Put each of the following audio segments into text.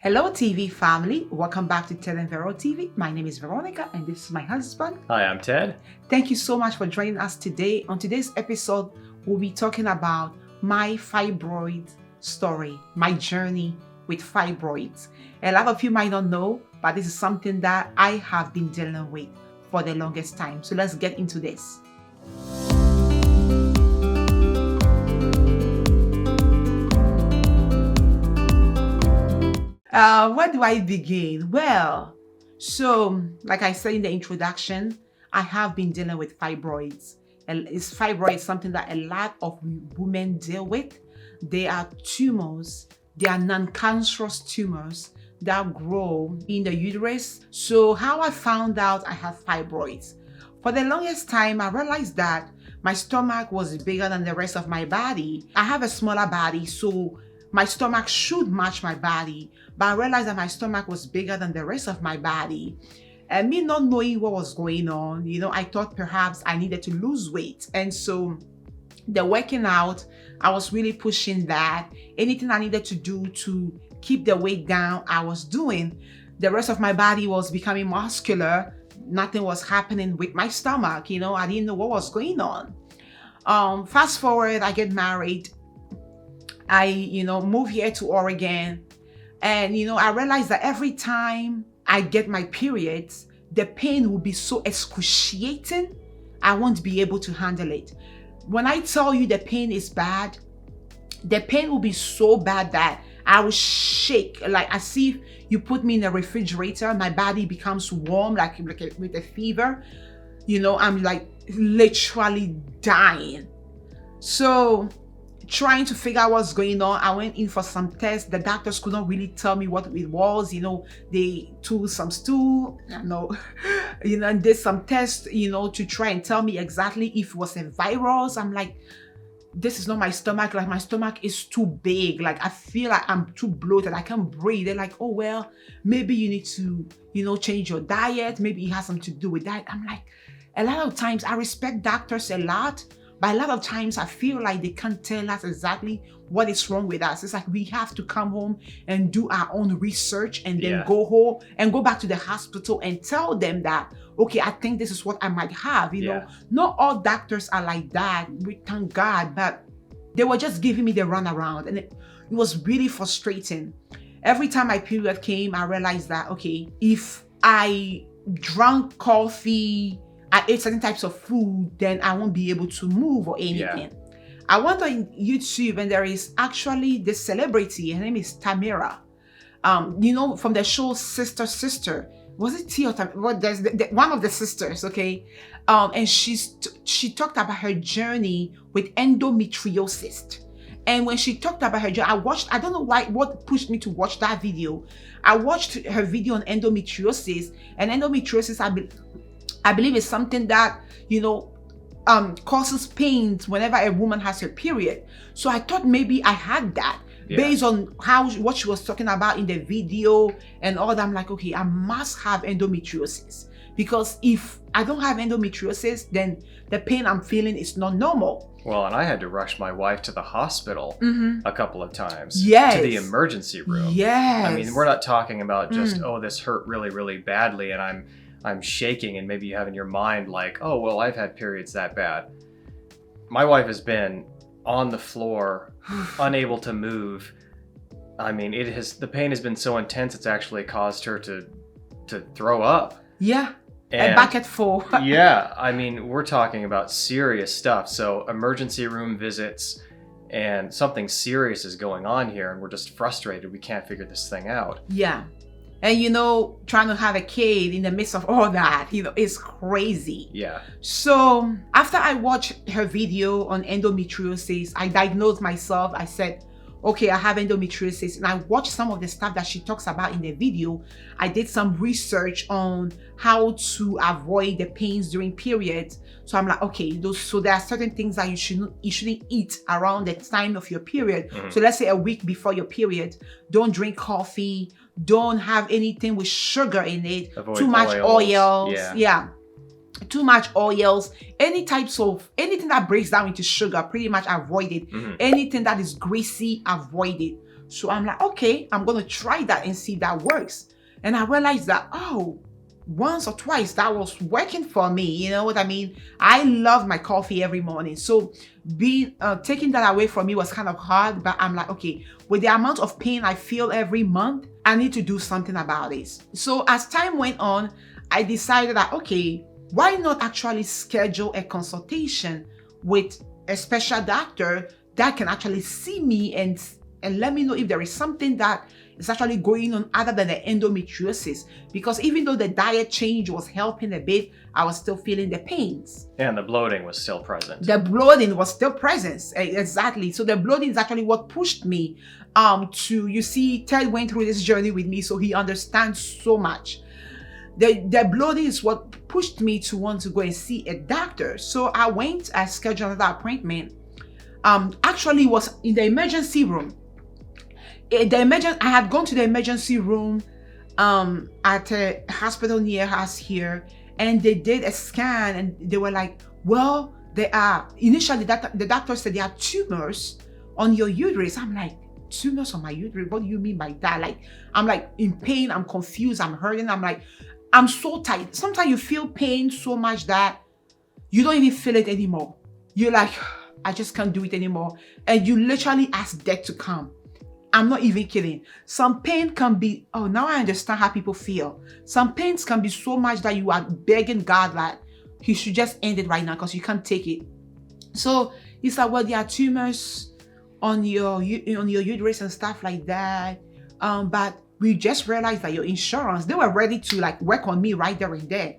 Hello TV family, welcome back to Ted and Vero TV. My name is Veronica and this is my husband. Hi, I'm Ted. Thank you so much for joining us today. On today's episode, we'll be talking about my fibroid story, my journey with fibroids. A lot of you might not know, but this is something that I have been dealing with for the longest time. So let's get into this. Where do I begin? Well, so like I said in the introduction, I have been dealing with fibroids. And fibroids is something that a lot of women deal with. They are tumors. They are non-cancerous tumors that grow in the uterus. So how I found out I have fibroids. For the longest time, I realized that my stomach was bigger than the rest of my body. I have a smaller body, so my stomach should match my body, but I realized that my stomach was bigger than the rest of my body. And me not knowing what was going on, I thought perhaps I needed to lose weight. And so the working out, I was really pushing that. Anything I needed to do to keep the weight down, I was doing. The rest of my body was becoming muscular. Nothing was happening with my stomach. I didn't know what was going on. Fast forward, I get married. I, move here to Oregon, and, I realized that every time I get my periods, the pain will be so excruciating, I won't be able to handle it. When I tell you the pain is bad, the pain will be so bad that I will shake, like as if you put me in a refrigerator, my body becomes warm, like with a fever. I'm like literally dying. So trying to figure out what's going on, I went in for some tests. The doctors could not really tell me what it was. They took some stool, and did some tests, to try and tell me exactly if it was a virus. I'm like, this is not my stomach. Like, my stomach is too big. Like, I feel like I'm too bloated. I can't breathe. They're like, oh, well, maybe you need to, change your diet. Maybe it has something to do with that. I'm like, a lot of times I respect doctors a lot, but a lot of times I feel like they can't tell us exactly what is wrong with us. It's like we have to come home and do our own research and then go home and go back to the hospital and tell them that, okay, I think this is what I might have. Not all doctors are like that, we thank God, but they were just giving me the runaround, and it was really frustrating. Every time my period came, I realized that, okay, if I drank coffee, I ate certain types of food, then I won't be able to move or anything. I went on YouTube and there is actually this celebrity. Her name is Tamara. From the show Sister. Was it T or Tamara? Well, there's one of the sisters, okay? And she talked about her journey with endometriosis. And when she talked about her journey, I don't know what pushed me to watch that video. I watched her video on endometriosis, and endometriosis, I believe it's something that, causes pains whenever a woman has her period. So I thought maybe I had that based on what she was talking about in the video and all that. I'm like, okay, I must have endometriosis, because if I don't have endometriosis, then the pain I'm feeling is not normal. Well, and I had to rush my wife to the hospital a couple of times. Yes. To the emergency room. Yes. I mean, we're not talking about just, oh, this hurt really, really badly and I'm shaking, and maybe you have in your mind like, oh, well, I've had periods that bad. My wife has been on the floor, unable to move. I mean, the pain has been so intense, it's actually caused her to throw up. Yeah, and a bucket full. Yeah, I mean, we're talking about serious stuff. So emergency room visits, and something serious is going on here, and we're just frustrated. We can't figure this thing out. Yeah. And trying to have a kid in the midst of all that, is crazy. Yeah. So after I watched her video on endometriosis, I diagnosed myself. I said, okay, I have endometriosis. And I watched some of the stuff that she talks about in the video. I did some research on how to avoid the pains during periods. So I'm like, okay, so there are certain things that you shouldn't eat around the time of your period. So let's say a week before your period. Don't drink coffee. Don't have anything with sugar in it. Avoid too much oils. Yeah. Too much oils. Anything that breaks down into sugar, pretty much avoid it. Anything that is greasy, avoid it. So I'm like, okay, I'm going to try that and see if that works. And I realized that, once or twice that was working for me. You know what I mean? I love my coffee every morning. So taking that away from me was kind of hard, but I'm like, okay, with the amount of pain I feel every month, I need to do something about this. So as time went on, I decided that, okay, why not actually schedule a consultation with a special doctor that can actually see me and let me know if there is something that is actually going on other than the endometriosis. Because even though the diet change was helping a bit, I was still feeling the pains. And the bloating was still present. The bloating was still present. Exactly. So the bloating is actually what pushed me you see, Ted went through this journey with me, so he understands so much. The bloating is what pushed me to want to go and see a doctor. So I scheduled another appointment. Actually was in the emergency room. I had gone to the emergency room at a hospital near us here, and they did a scan, and they were like, well, initially the doctor said there are tumors on your uterus. I'm like, tumors on my uterus? What do you mean by that? Like, I'm like in pain, I'm confused, I'm hurting. I'm like, I'm so tight. Sometimes you feel pain so much that you don't even feel it anymore. You're like, I just can't do it anymore. And you literally ask death to come. I'm not even kidding. Some pain can be, now I understand how people feel. Some pains can be so much that you are begging God that he should just end it right now because you can't take it. So he said, well, there are tumors on your uterus and stuff like that. But we just realized that your insurance, they were ready to like work on me right there and there.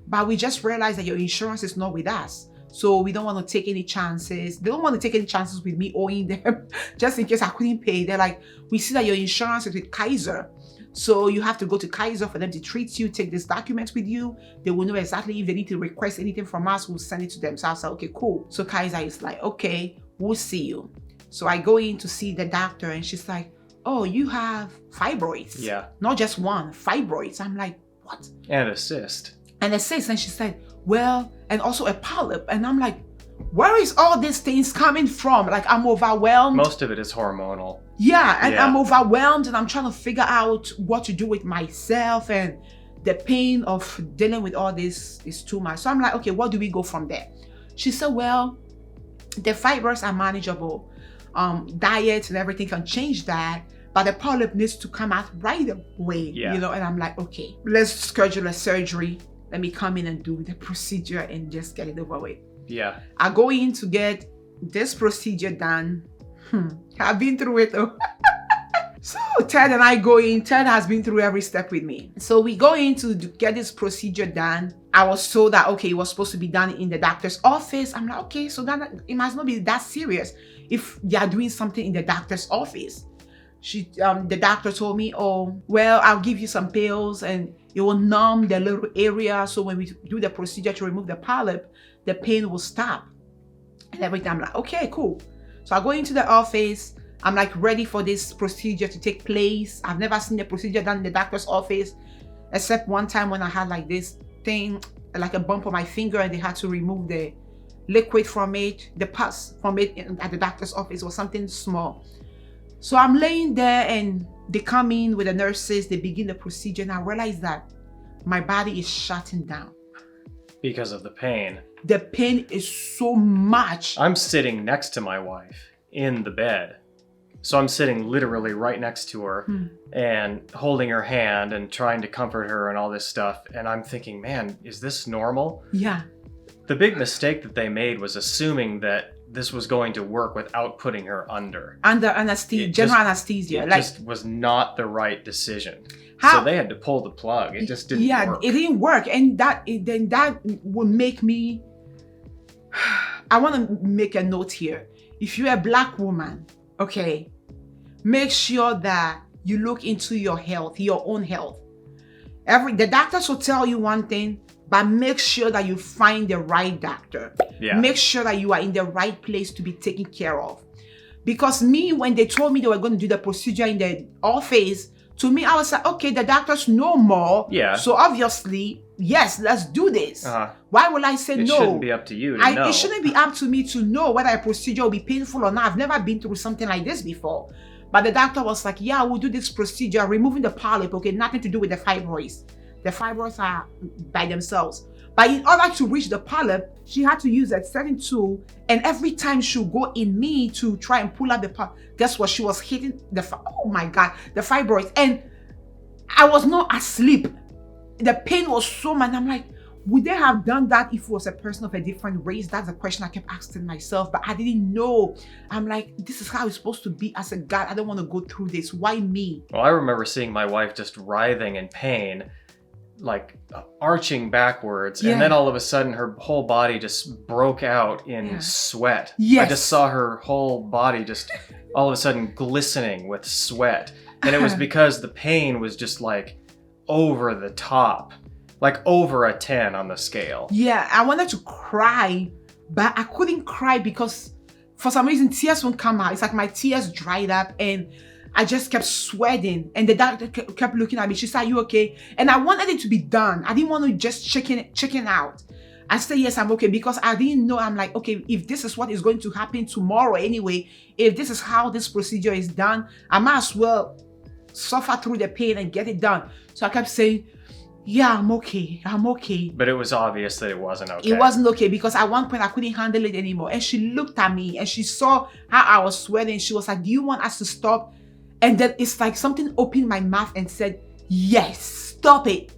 But we just realized that your insurance is not with us. So we don't want to take any chances. They don't want to take any chances with me owing them just in case I couldn't pay. They're like, we see that your insurance is with Kaiser. So you have to go to Kaiser for them to treat you, take this document with you. They will know exactly if they need to request anything from us, we'll send it to them. So I was like, okay, cool. So Kaiser is like, okay, we'll see you. So I go in to see the doctor and she's like, oh, you have fibroids. Yeah. Not just one, fibroids. I'm like, what? And a cyst. And a cyst. And she said, well, and also a polyp. And I'm like, where is all these things coming from? Like, I'm overwhelmed. Most of it is hormonal. Yeah, and I'm overwhelmed and I'm trying to figure out what to do with myself, and the pain of dealing with all this is too much. So I'm like, okay, what do we go from there? She said, well, the fibers are manageable. Diet and everything can change that, but the polyp needs to come out right away, you know? And I'm like, okay, let's schedule a surgery. Let me come in and do the procedure and just get it over with. Yeah. I go in to get this procedure done. I've been through it though. So Ted and I go in. Ted has been through every step with me. So we go in to get this procedure done. I was told that, okay, it was supposed to be done in the doctor's office. I'm like, okay, so that it must not be that serious if they are doing something in the doctor's office. The doctor told me, oh, well, I'll give you some pills and it will numb the little area. So when we do the procedure to remove the polyp, the pain will stop. And every time I'm like, okay, cool. So I go into the office. I'm like ready for this procedure to take place. I've never seen the procedure done in the doctor's office, except one time when I had like this thing, like a bump on my finger, and they had to remove the liquid from it, the pus from it at the doctor's office, or something small. So I'm laying there and they come in with the nurses, they begin the procedure, and I realize that my body is shutting down. Because of the pain. The pain is so much. I'm sitting next to my wife in the bed. So I'm sitting literally right next to her and holding her hand and trying to comfort her and all this stuff. And I'm thinking, man, is this normal? Yeah. The big mistake that they made was assuming that this was going to work without putting her under. Under anesthesia, general anesthesia. It just was not the right decision. So they had to pull the plug. It just didn't work. Yeah, it didn't work. And that would make me... I want to make a note here. If you're a Black woman, okay, make sure that you look into your health, your own health. The doctors will tell you one thing, but make sure that you find the right doctor. Yeah. Make sure that you are in the right place to be taken care of. Because when they told me they were going to do the procedure in the office, to me, I was like, okay, the doctors know more. Yeah. So obviously, yes, let's do this. Why will I say no? It shouldn't be up to you to know. It shouldn't be up to me to know whether a procedure will be painful or not. I've never been through something like this before. But the doctor was like, yeah, we'll do this procedure, removing the polyp, okay, nothing to do with the fibroids. The fibroids are by themselves. But in order to reach the polyp, she had to use a certain tool, and every time she would go in me to try and pull out the polyp, guess what? She was hitting the fibroids. And I was not asleep. The pain was so much. I'm like, would they have done that if it was a person of a different race? That's a question I kept asking myself, but I didn't know. I'm like, this is how it's supposed to be as a guy. I don't want to go through this. Why me? Well, I remember seeing my wife just writhing in pain, like arching backwards, and then all of a sudden her whole body just broke out in sweat. Yes. I just saw her whole body just all of a sudden glistening with sweat. And it was because the pain was just like over the top, like over a 10 on the scale. Yeah, I wanted to cry, but I couldn't cry because for some reason tears won't come out. It's like my tears dried up and I just kept sweating, and the doctor kept looking at me. She said, "Are you okay?" And I wanted it to be done. I didn't want to just chicken out. I said, "Yes, I'm okay," because I didn't know. I'm like, okay, if this is what is going to happen tomorrow anyway, if this is how this procedure is done, I might as well suffer through the pain and get it done. So I kept saying, yeah, I'm okay. But it was obvious that it wasn't okay. It wasn't okay because at one point I couldn't handle it anymore. And she looked at me and she saw how I was sweating. She was like, "Do you want us to stop?" And then it's like something opened my mouth and said, "Yes, stop it."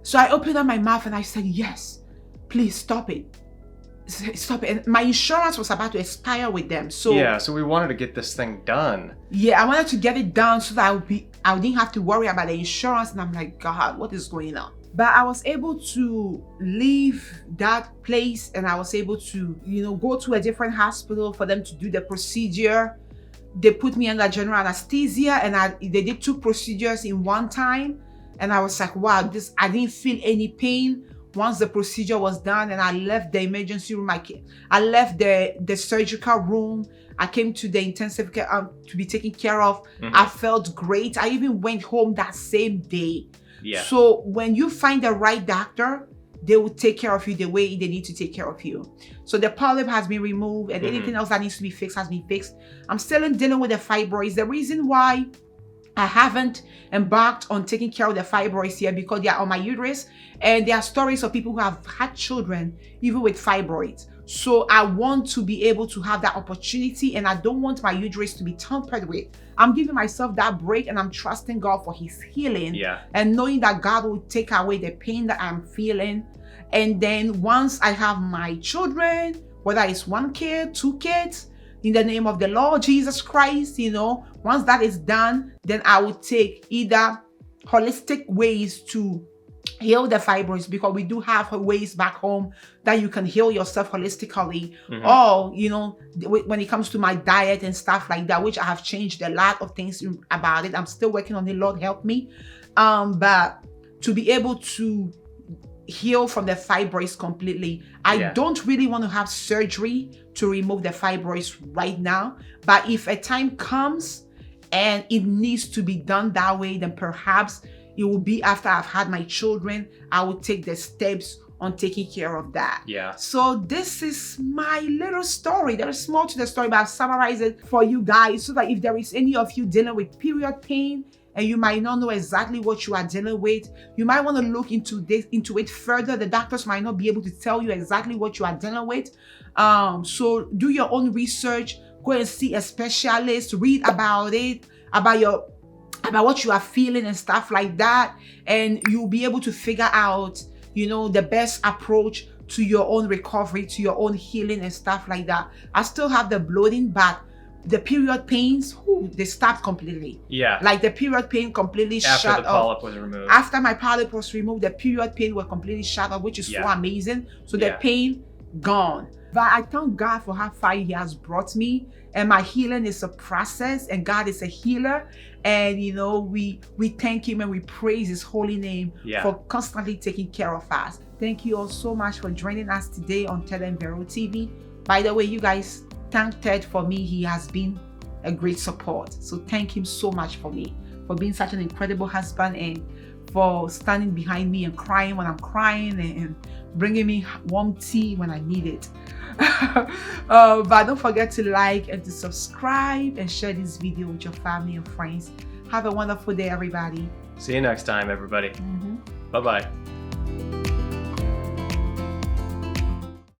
So I opened up my mouth and I said, "Yes, please stop it. Stop it." And my insurance was about to expire with them. So yeah, so we wanted to get this thing done. Yeah, I wanted to get it done so that I didn't have to worry about the insurance. And I'm like, God, what is going on? But I was able to leave that place and I was able to, go to a different hospital for them to do the procedure. They put me under general anesthesia and they did 2 procedures in one time. And I was like, wow, I didn't feel any pain once the procedure was done. And I left the emergency room. I left the surgical room. I came to the intensive care to be taken care of. Mm-hmm. I felt great. I even went home that same day. Yeah. So when you find the right doctor, they will take care of you the way they need to take care of you. So the polyp has been removed and anything else that needs to be fixed has been fixed. I'm still dealing with the fibroids. The reason why I haven't embarked on taking care of the fibroids here because they are on my uterus, and there are stories of people who have had children even with fibroids. So I want to be able to have that opportunity, and I don't want my uterus to be tampered with. I'm giving myself that break and I'm trusting God for his healing, and knowing that God will take away the pain that I'm feeling. And then once I have my children, whether it's 1 kid, 2 kids, in the name of the Lord Jesus Christ, once that is done, then I will take either holistic ways to heal the fibroids, because we do have ways back home that you can heal yourself holistically. Or, when it comes to my diet and stuff like that, which I have changed a lot of things about it. I'm still working on it. Lord help me. But to be able to heal from the fibroids completely, I don't really want to have surgery to remove the fibroids right now. But if a time comes and it needs to be done that way, then perhaps it will be after I've had my children. I will take the steps on taking care of that. Yeah. So this is my little story. There is more to the story, but I've summarized it for you guys so that if there is any of you dealing with period pain and you might not know exactly what you are dealing with, you might want to look into it further. The doctors might not be able to tell you exactly what you are dealing with. So do your own research. Go and see a specialist. Read about it, about what you are feeling and stuff like that, and you'll be able to figure out, the best approach to your own recovery, to your own healing and stuff like that. I still have the bloating, but the period pains, they stopped completely. Yeah. Like the period pain completely shut off. After the polyp was removed. After my polyp was removed, the period pain were completely shut off, which is so amazing. So the pain gone. But I thank God for how far he has brought me, and my healing is a process, and God is a healer. And we thank him and we praise his holy name for constantly taking care of us. Thank you all so much for joining us today on Ted and Vero TV. By the way, you guys thank Ted for me. He has been a great support. So thank him so much for being such an incredible husband, and for standing behind me and crying when I'm crying, and bringing me warm tea when I need it. But don't forget to like and to subscribe and share this video with your family and friends. Have a wonderful day, everybody. See you next time, everybody. Bye-bye.